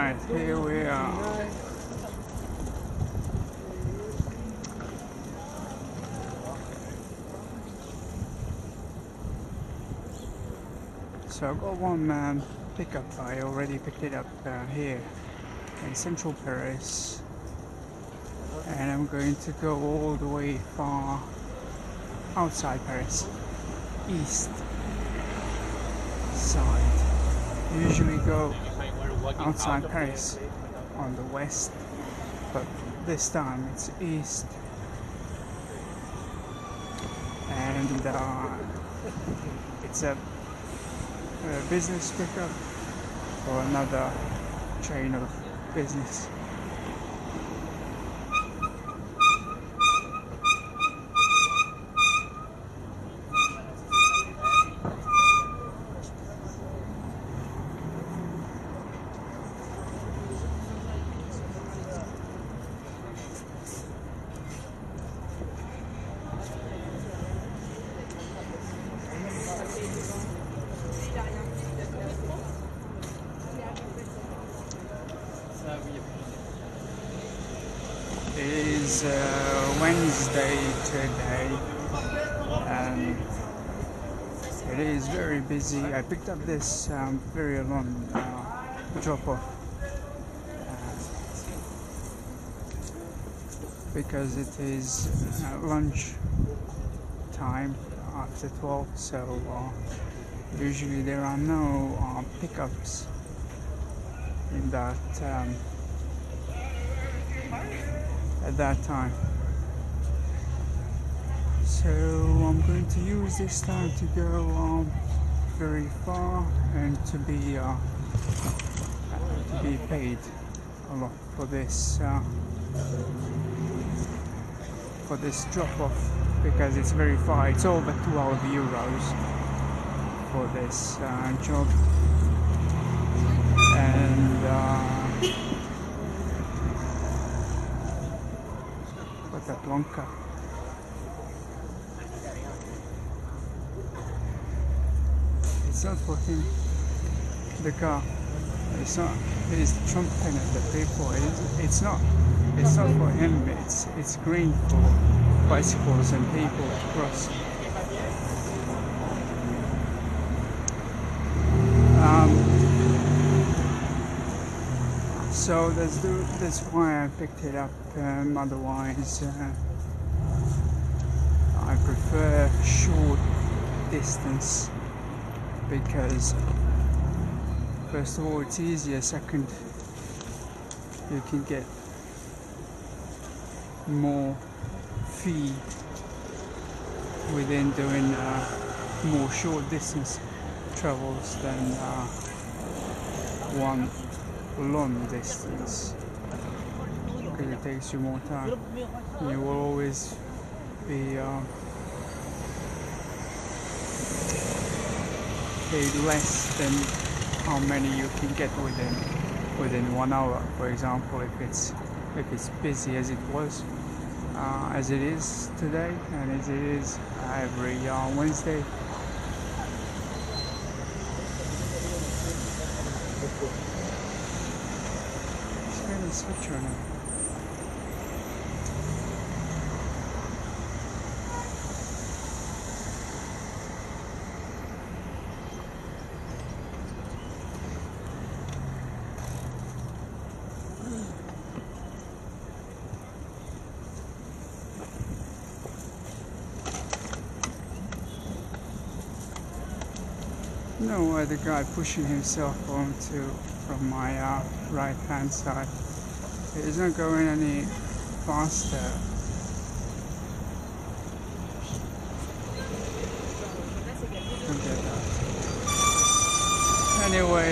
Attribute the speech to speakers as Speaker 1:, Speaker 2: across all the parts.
Speaker 1: Alright, here we are. So I've got one pickup. I already picked it up here in central Paris, and I'm going to go all the way far outside Paris, east side. I usually go outside Paris on the west, but this time it's east, and it's a business pickup for another chain of business. It is Wednesday today, and it is very busy. I picked up this very long drop-off because it is lunch time after 12, so usually there are no pickups in that at that time. So I'm going to use this time to go very far and to be paid a lot for this drop-off, because it's very far. It's over 12 euros for this job, and that Blanca. It's not for him, the car. It's not. It's trumping at the people. It's not for him. It's green for bicycles and people to cross. So that's why I picked it up. Otherwise, I prefer short distance, because first of all it's easier, second you can get more fee within doing more short distance travels than one long distance, because it takes you more time. You will always be paid less than how many you can get within 1 hour. For example, if it's busy as it was, as it is today, and as it is every Wednesday. Switch on it. No, the guy pushing himself from my right hand side. It isn't going any faster. Look at that. Anyway,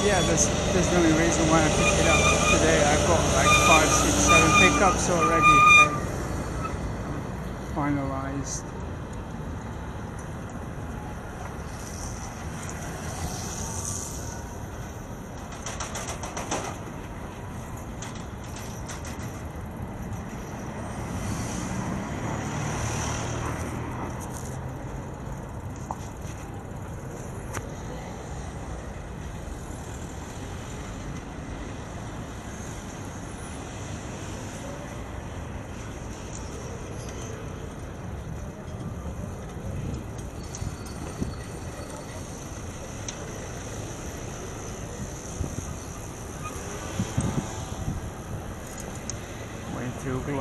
Speaker 1: yeah, that's the only reason why I picked it up today. I've got like 5, 6, 7 pickups already finalized.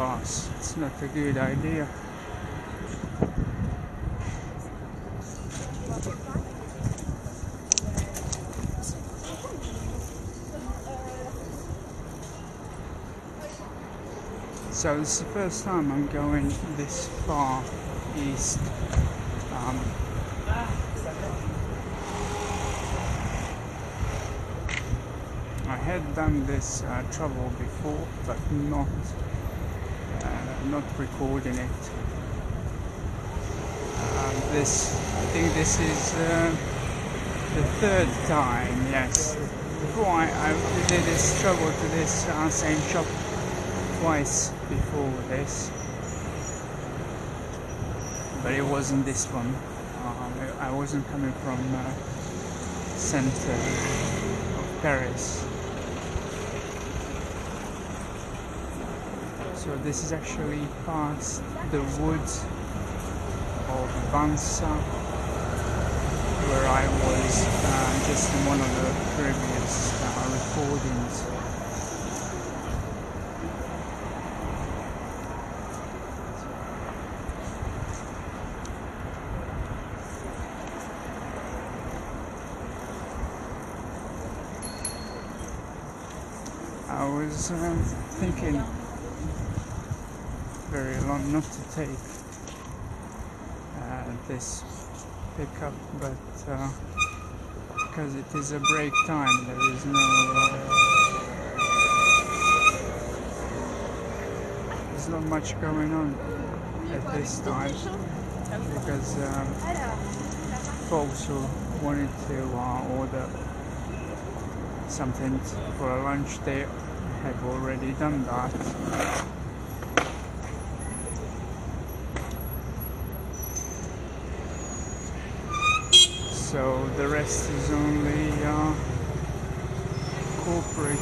Speaker 1: glass. It's not a good idea. So this is the first time I'm going this far east. I had done this travel before, but not recording it. I think this is the third time. Yes, before I did this travel to this same shop twice before this, but it wasn't this one. I wasn't coming from center of Paris. So this is actually past the woods of Vincennes, where I was just in one of the previous recordings. I was thinking very long not to take this pickup, but because it is a break time, there's not much going on at this time, because folks who wanted to order something for a lunch, they have already done that. So the rest is only corporate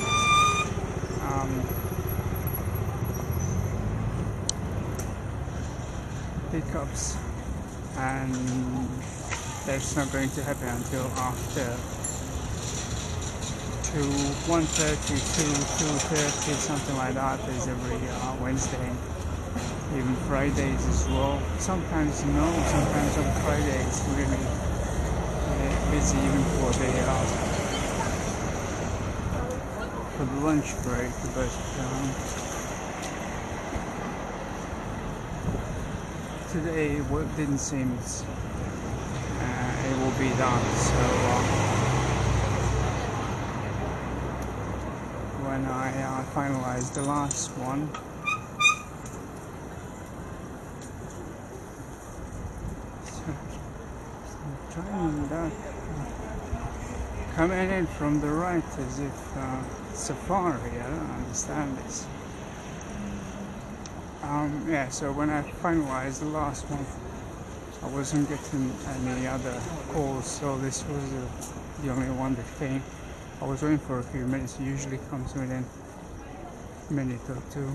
Speaker 1: pickups, and that's not going to happen until after 1:30 to 2:30, something like that. Is every Wednesday, even Fridays as well. Sometimes no, sometimes on Friday it's really busy, even for the lunch break. But today it didn't seem it will be done. So when I finalized the last one, trying that coming in from the right as if safari. I don't understand this. Yeah, so when I finalized the last one, I wasn't getting any other calls, so this was the only one that came. I was waiting for a few minutes. It usually comes within a minute or two.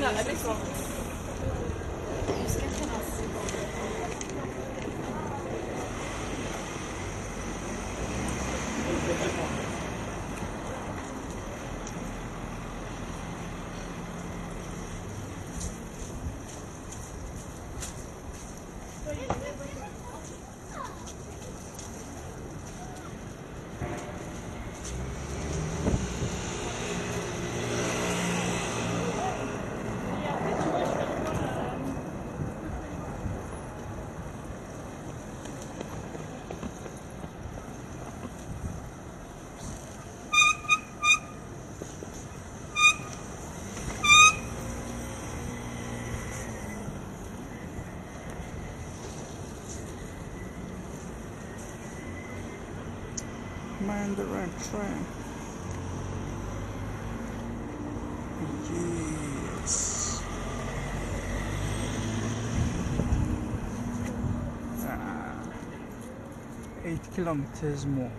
Speaker 2: Avec toi. Jusqu'à terrasse.
Speaker 1: Am I on the right track? Yes. 8 kilometers more.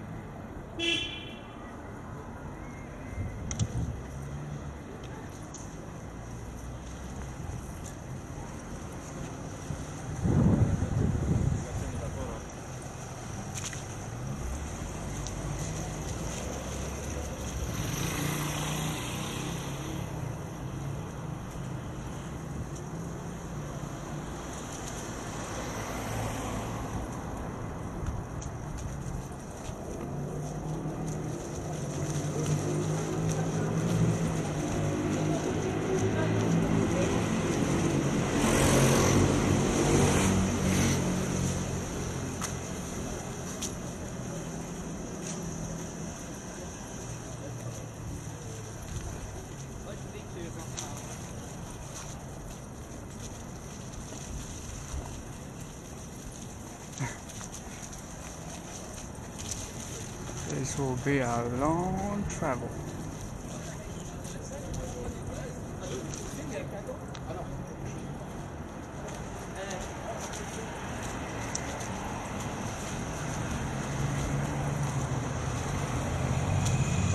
Speaker 1: This will be a long travel.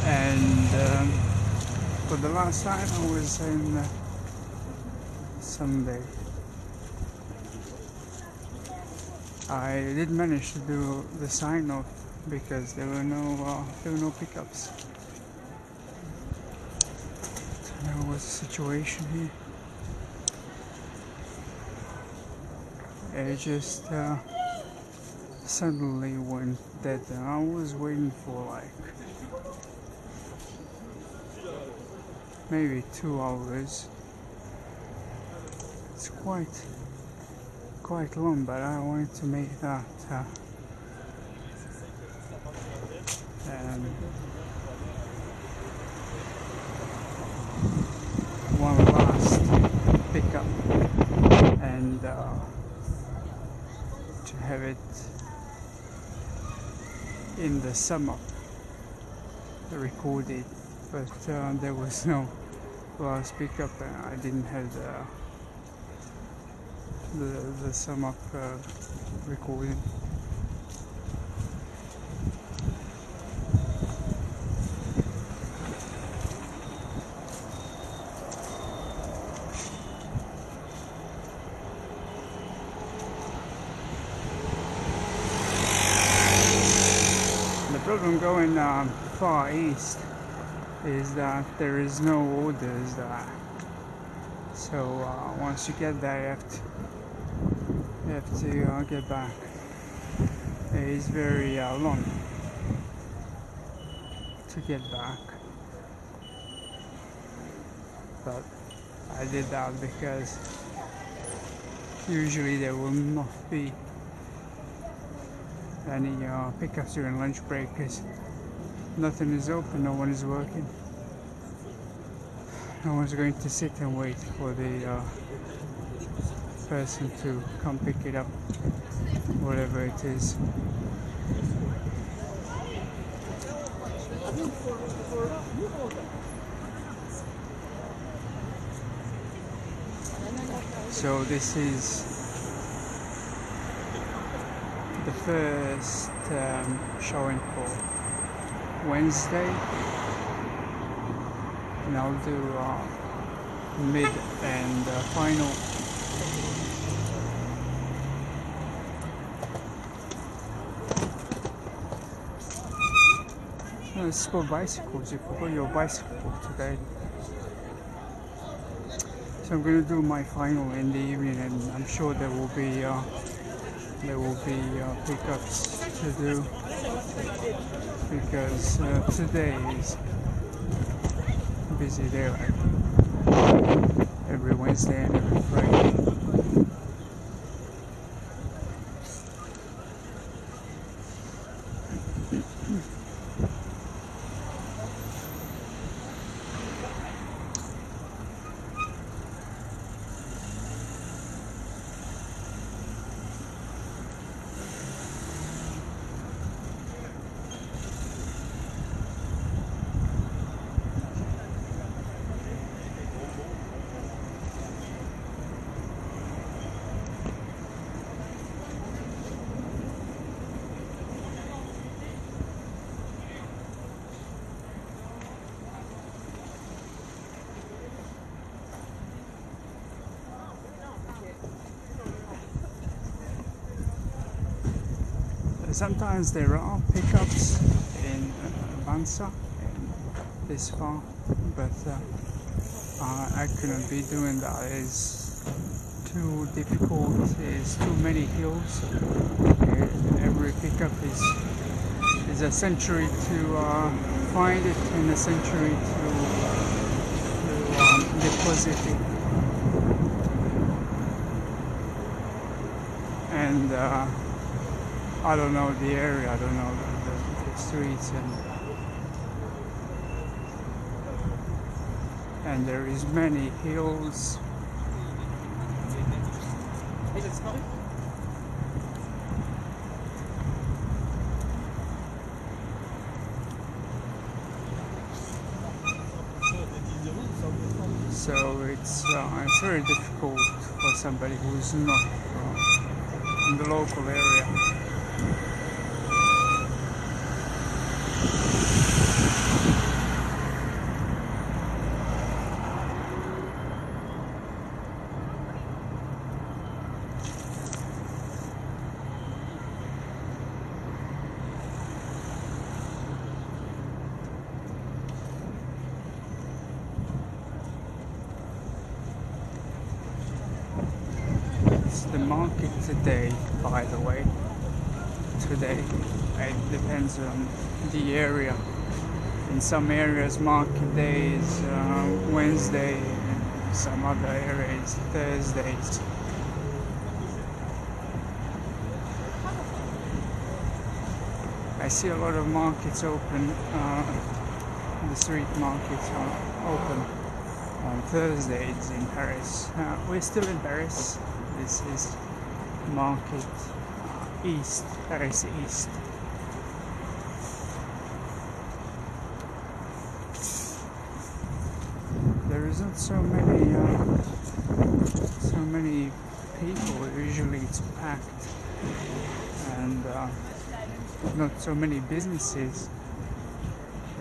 Speaker 1: And for the last time I was in Sunday. I did manage to do the sign off because there were no pickups. So now what's the situation here? It just suddenly went dead, and I was waiting for like maybe 2 hours. It's quite long, but I wanted to make that one last pickup, and to have it in the summer recorded, but there was no last pickup, and I didn't have the sum up recording. The problem going far east is that there is no orders there. So once you get there, you have to get back. It is very long to get back, but I did that because usually there will not be any pickups during lunch break because nothing is open, no one is working. No one's going to sit and wait for the person to come pick it up, whatever it is. So this is the first showing for Wednesday, and I'll do mid and final. Let's go bicycles. You forgot your bicycle today. So I'm going to do my final in the evening, and I'm sure there will be pickups to do because today is a busy day, like every Wednesday and every Friday. sometimes there are pickups in Vansa in this far, but I couldn't be doing that. It's too difficult. There's too many hills. Every pickup is a century to find it and a century to deposit it. And I don't know the area, I don't know the streets, and there is many hills. So it's very difficult for somebody who's not in the local area. The market today, by the way, today it depends on the area. In some areas market day is Wednesday, in some other areas Thursdays. I see a lot of markets open, the street markets are open on Thursdays in Paris. We're still in Paris. This is market east, Paris East. There isn't so many people. Usually it's packed, and not so many businesses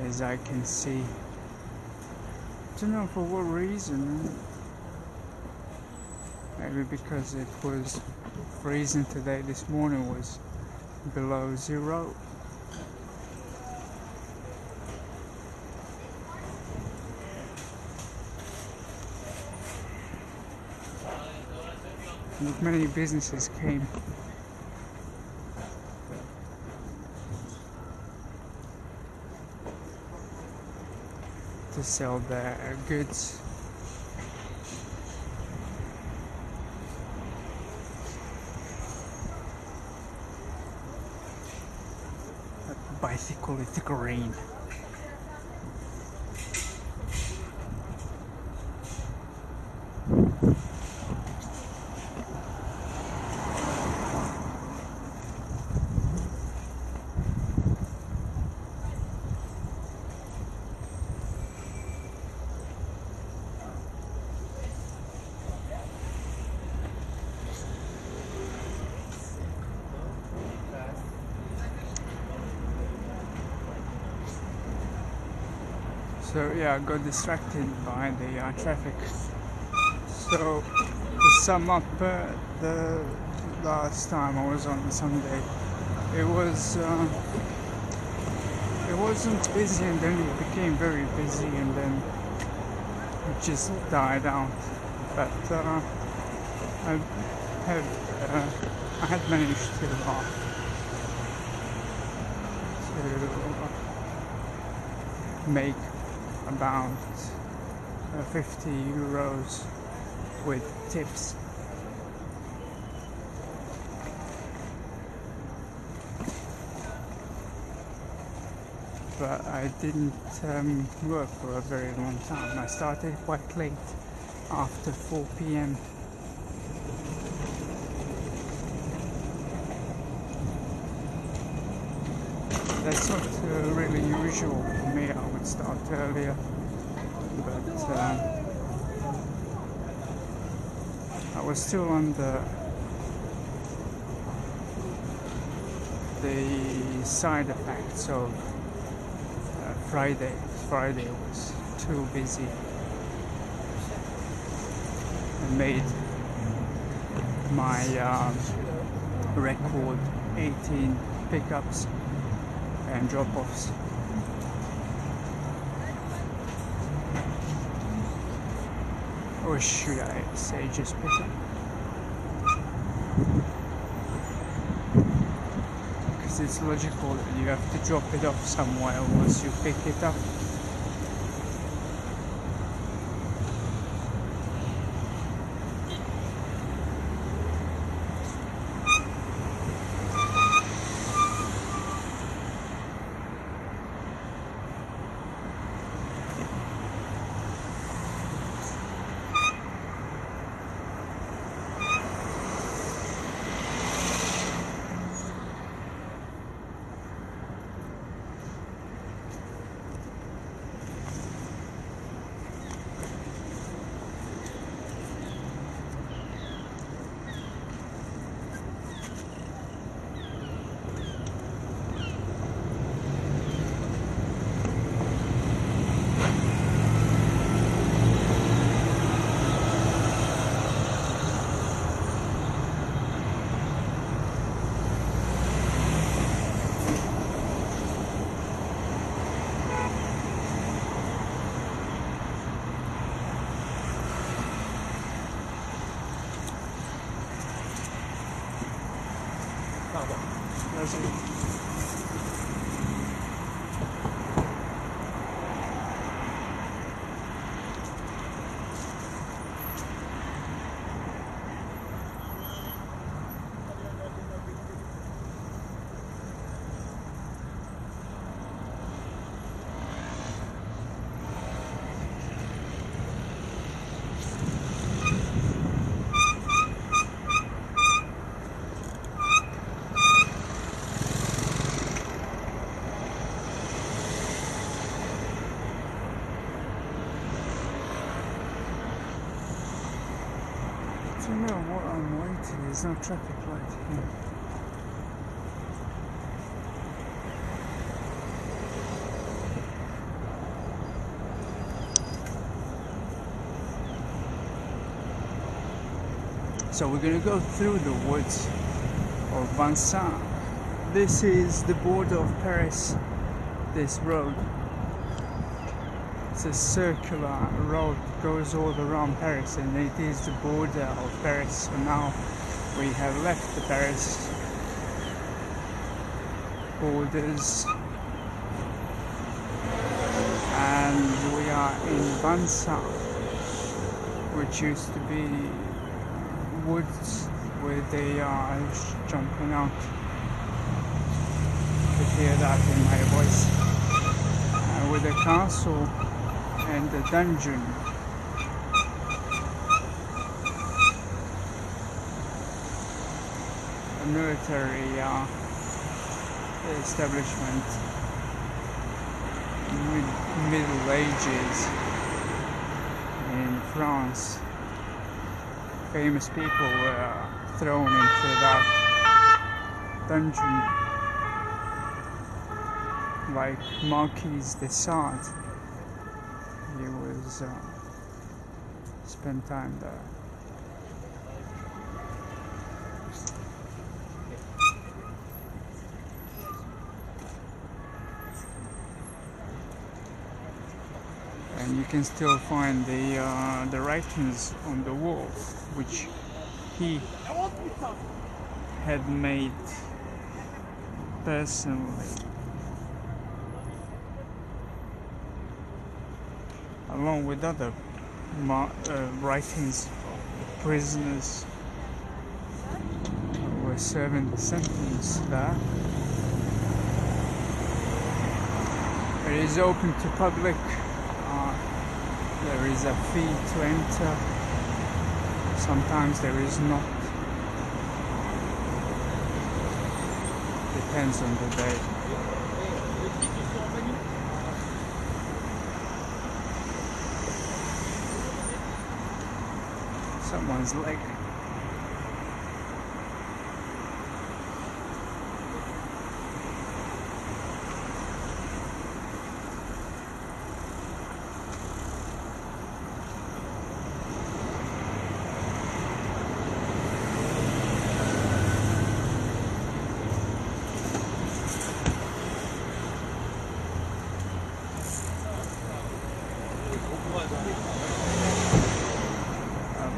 Speaker 1: as I can see. I don't know for what reason. Maybe because it was freezing today. This morning was below 0. Not many businesses came. To sell their goods. Bicycle is green. So yeah, I got distracted by the traffic. So to sum up, the last time I was on Sunday, it wasn't busy, and then it became very busy, and then it just died out. But I had managed to make about 50 euros with tips. But I didn't work for a very long time. I started quite late, after 4 p.m. That's not really usual for me. I would start earlier, but I was still on the side effects of Friday. Friday was too busy. I made my record 18 pickups and drop-offs. Or should I say just pickup? Because it's logical that you have to drop it off somewhere once you pick it up. That's it. I don't know what I'm waiting. There's no traffic light here. So we're gonna go through the woods of Vincennes. This is the border of Paris, this road. It's a circular road that goes all around Paris, and it is the border of Paris. So now we have left the Paris borders and we are in Vincennes, which used to be woods where they are jumping out. You could hear that in my voice. With a castle and a dungeon. A military establishment. Middle Ages in France. Famous people were thrown into that dungeon, like Marquis de Sade. He was spent time there. And you can still find the writings on the wall, which he had made personally, along with other writings of prisoners who were serving the sentence there. It is open to public. There is a fee to enter. Sometimes there is not. Depends on the day. Someone's leg.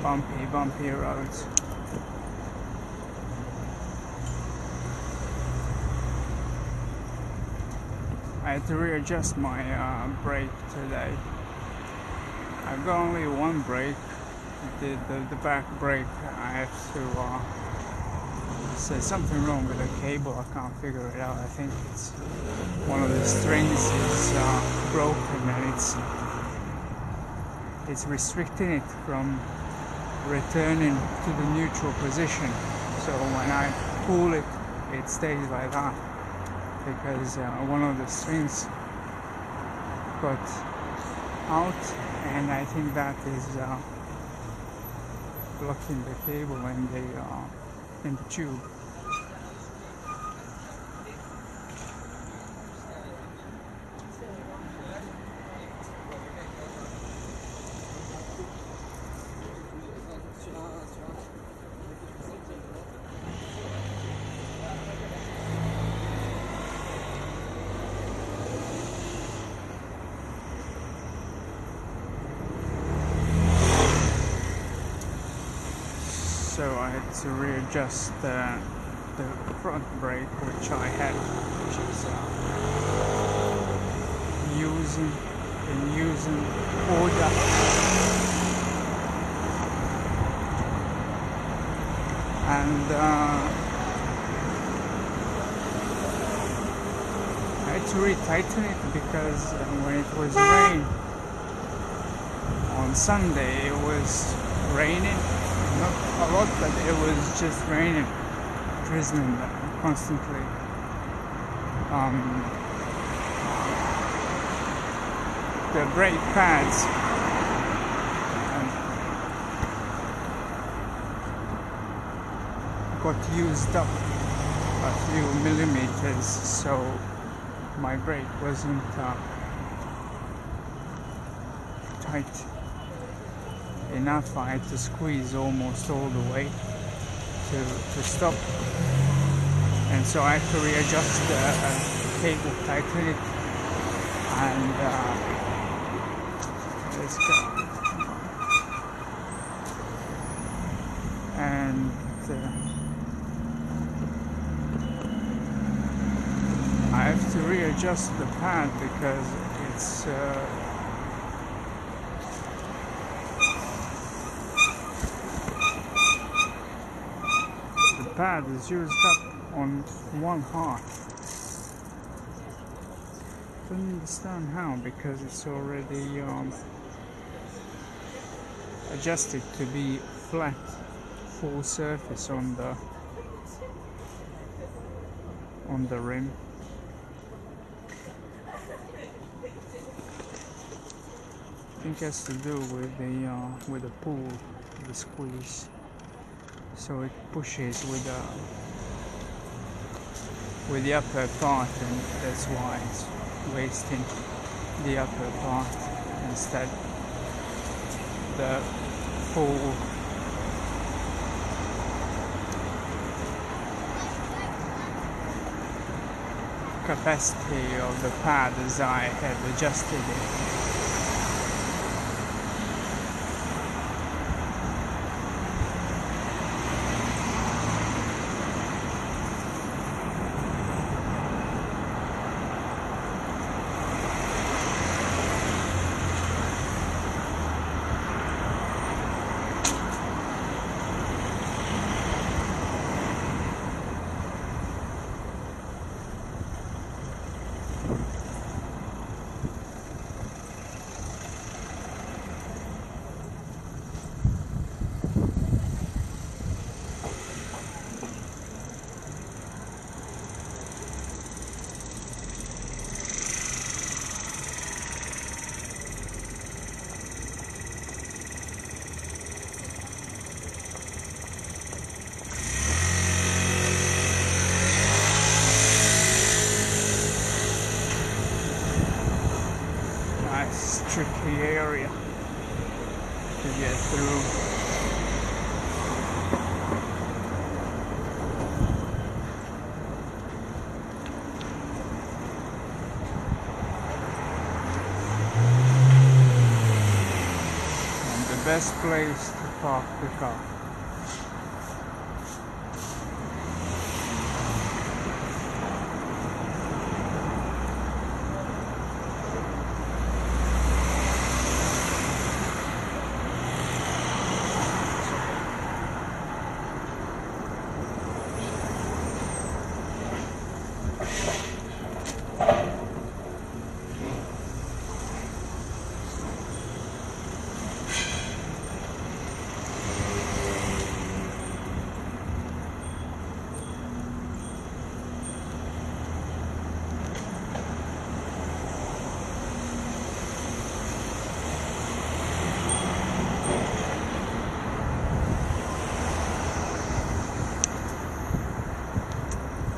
Speaker 1: bumpy roads. I had to readjust my brake today. I've got only one brake, the back brake. I have to there's something wrong with the cable. I can't figure it out. I think it's one of the strings is broken, and it's restricting it from returning to the neutral position. So when I pull it, it stays like that because one of the strings got out, and I think that is blocking the cable in the tube. So I had to readjust the front brake, which I had, which is using order. And I had to retighten it because when it was rain on Sunday, it was raining. Not a lot, but it was just raining, drizzling constantly. The brake pads got used up a few millimeters, so my brake wasn't tight enough. I had to squeeze almost all the way to stop, and so I had to readjust the cable, tighten it, and let's go. And I have to readjust the pad because it's pad is used up on one half. Don't understand how, because it's already adjusted to be flat, full surface on the rim. I think it has to do with the pull, the squeeze. So it pushes with the upper part, and that's why it's wasting the upper part. Instead, the full capacity of the pad as I had adjusted it. Tricky area to get through. And the best place park the car.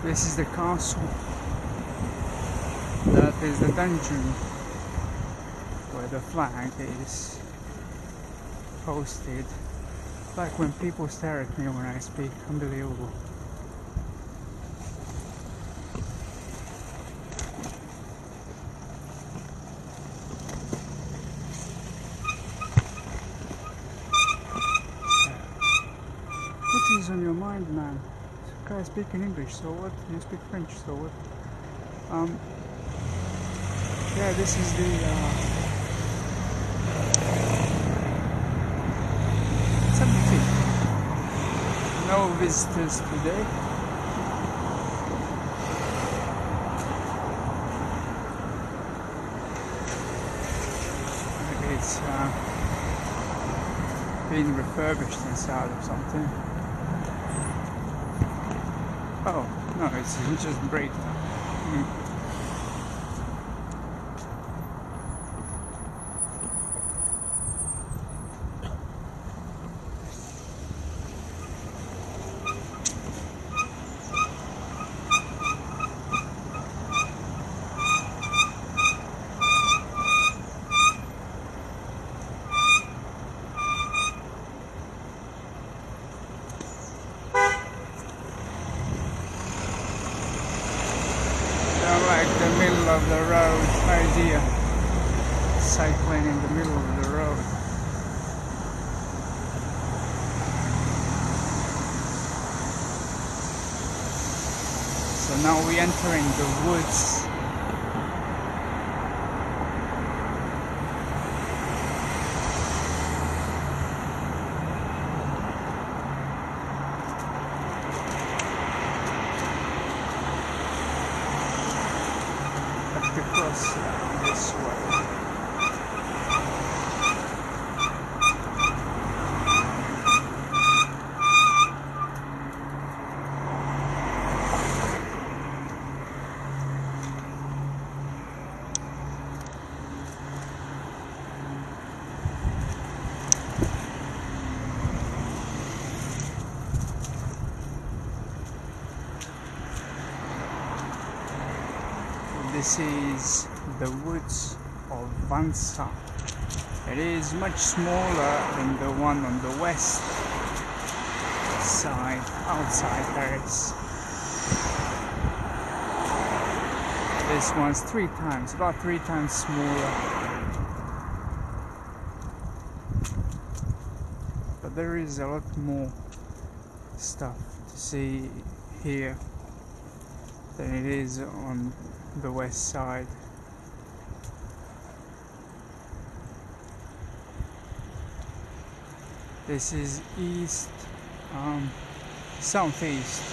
Speaker 1: This is the castle. That is the dungeon where the flag is posted. Like when people stare at me when I speak, unbelievable. What is on your mind, man? I speak in English, so what? You speak French, so what? Yeah, this is the it's empty. No visitors today. Maybe it's being refurbished inside or something. Oh, no, it's just break. The middle of the road idea, cycling in the middle of the road. So now we're entering the woods. Across this way. This is the woods of Vincennes. It is much smaller than the one on the west side, outside Paris. This one's about three times smaller. But there is a lot more stuff to see here than it is on the west side. This is east, southeast.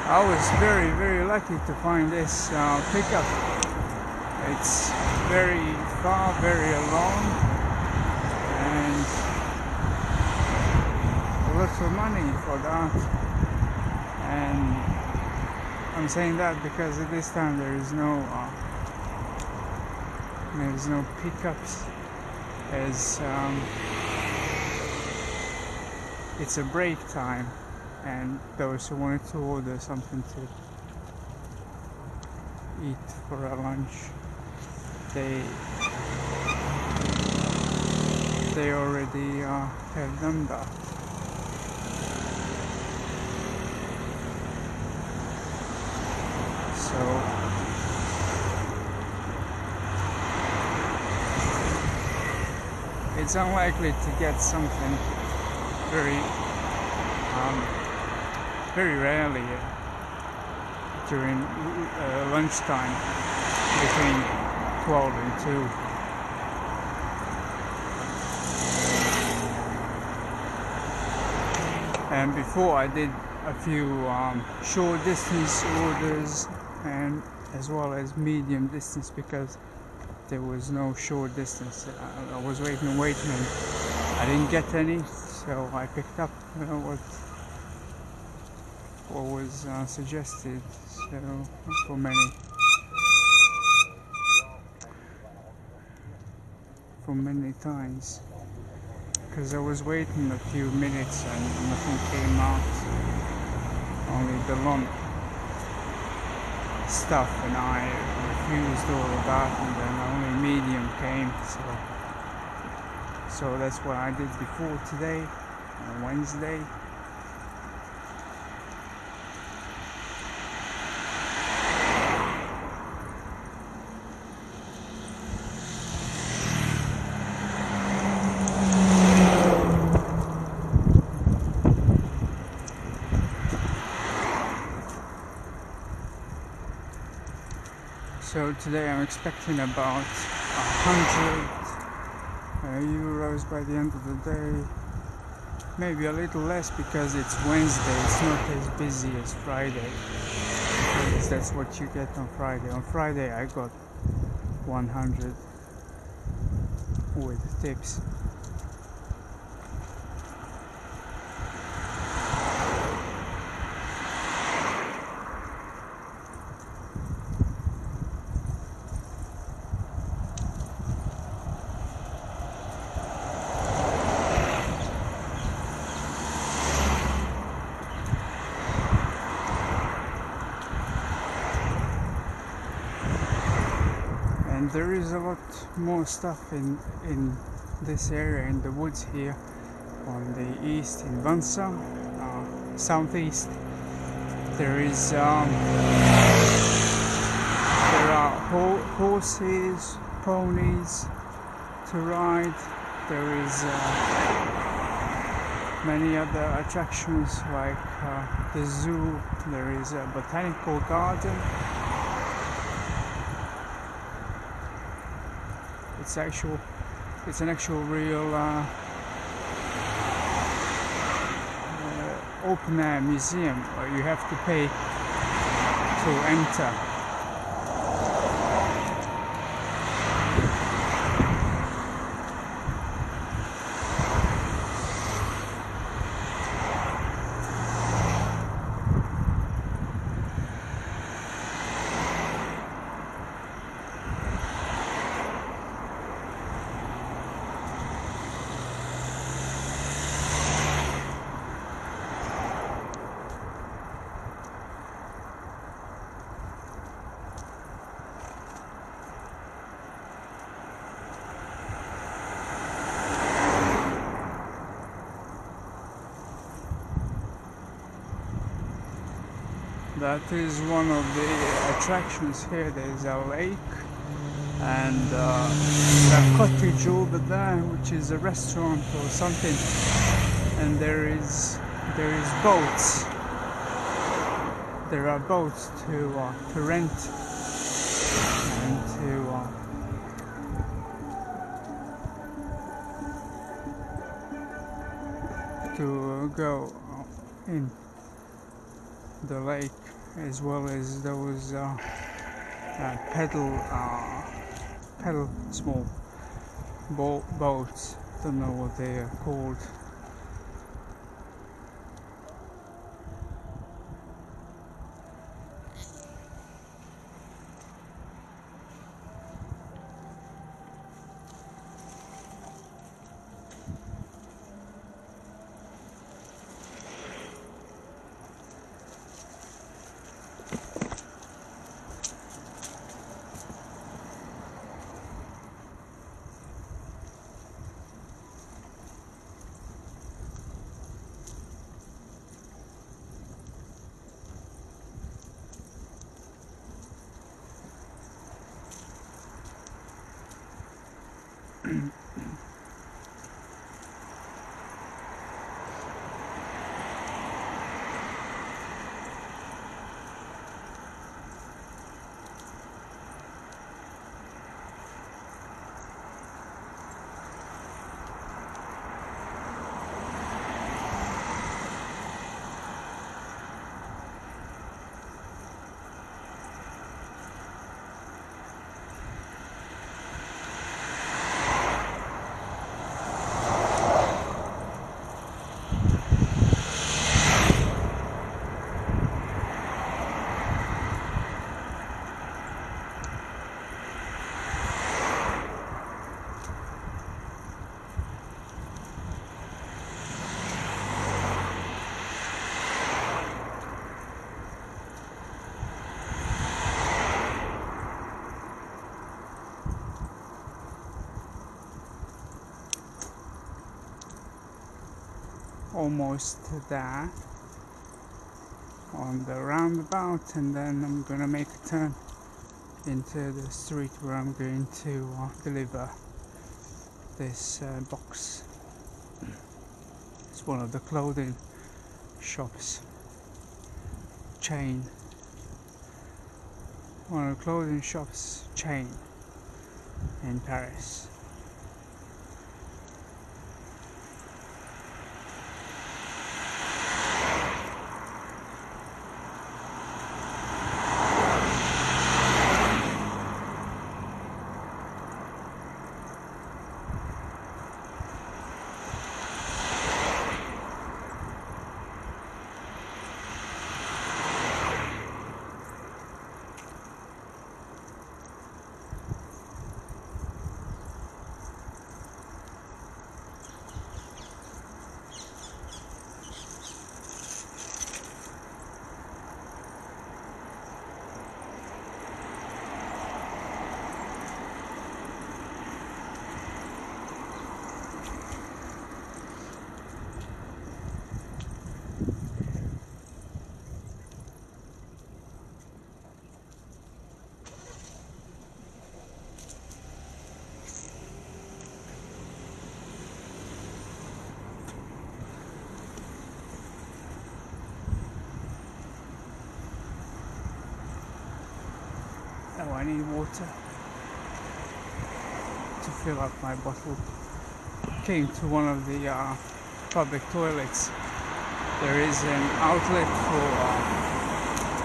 Speaker 1: I was very lucky to find this pickup. It's very far, very long, and a lot of money for that. And I'm saying that because at this time there's no pickups, as it's a break time, and those who wanted to order something to eat for a lunch, they already have done that. So it's unlikely to get something very very rarely during lunchtime between 12 and 2. And before I did a few short distance orders and as well as medium distance, because there was no short distance. I was waiting and I didn't get any, so I picked up what was suggested. So for many times, because I was waiting a few minutes and nothing came out, only the lump stuff, and I refused all of that, and then only medium came. So that's what I did before today, on Wednesday. So today I'm expecting about 100 euros by the end of the day. Maybe a little less because it's Wednesday, it's not as busy as Friday. Because that's what you get on Friday. On Friday I got 100 with tips. There is a lot more stuff in this area, in the woods here on the east in Vansa, southeast. There are horses, ponies to ride. There is many other attractions like the zoo. There is a botanical garden. It's an actual real open air museum where you have to pay to enter. That is one of the attractions here. There's a lake and a cottage over there, which is a restaurant or something. And there is boats. There are boats to rent and to go in the lake, as well as those pedal small boats. Don't know what they are called. Almost there on the roundabout, and then I'm gonna make a turn into the street where I'm going to deliver this box. It's one of the clothing shops chain. One of the clothing shops chain in Paris. Oh, I need water to fill up my bottle. Came to one of the public toilets. There is an outlet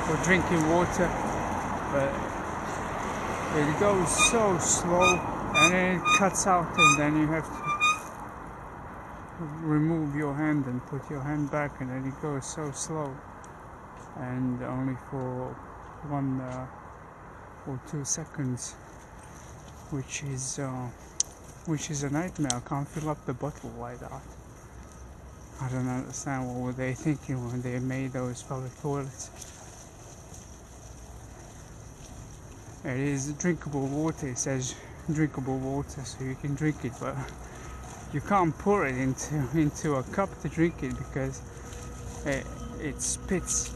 Speaker 1: for drinking water, but it goes so slow, and then it cuts out, and then you have to remove your hand and put your hand back, and then it goes so slow, and only for 1 or 2 seconds, which is a nightmare. I can't fill up the bottle like that. I don't understand what were they thinking when they made those public toilets. It is drinkable water. It says drinkable water, so you can drink it, but you can't pour it into a cup to drink it because it spits.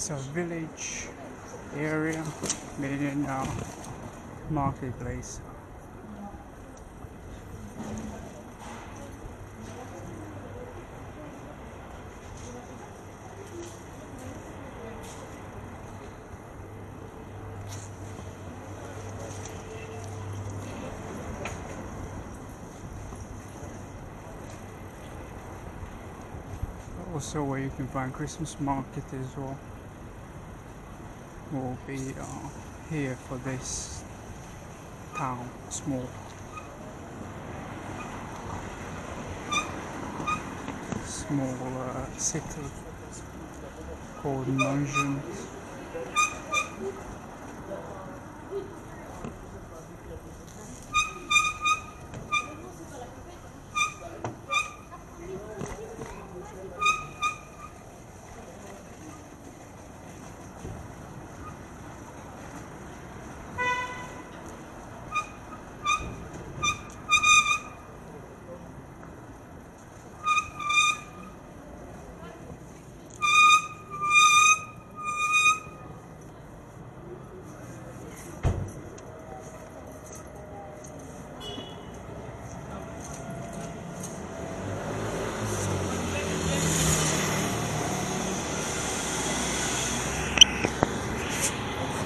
Speaker 1: It's a village area within a marketplace. Also where you can find Christmas market as well. Will be here for this town, small city called NONGENT.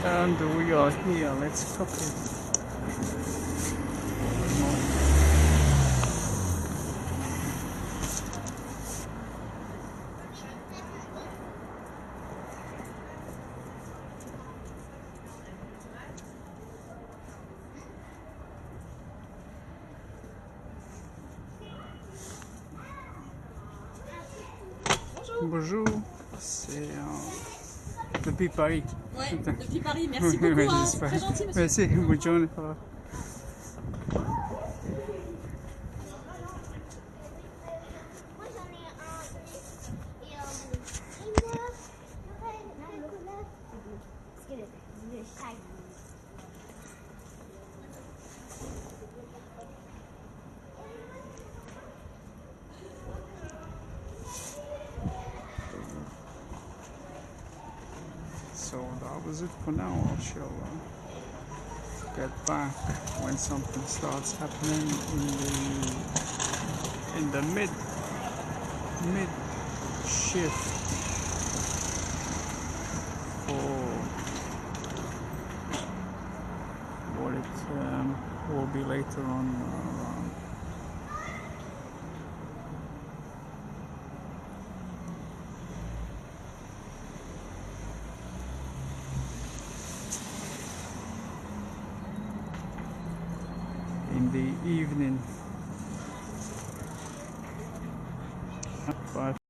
Speaker 1: And we are here, let's cook it. Bonjour, c'est depuis Paris.
Speaker 2: Ouais, depuis Paris, merci beaucoup, hein, c'est très gentil monsieur.
Speaker 1: Merci, bonne journée.
Speaker 3: Moi j'en ai un et un bleu. Et moi, j'aurais une couleur. Parce que le chat.
Speaker 1: So that was it for now. I shall get back when something starts happening in the mid shift for what it will be later on around. In the evening. Bye.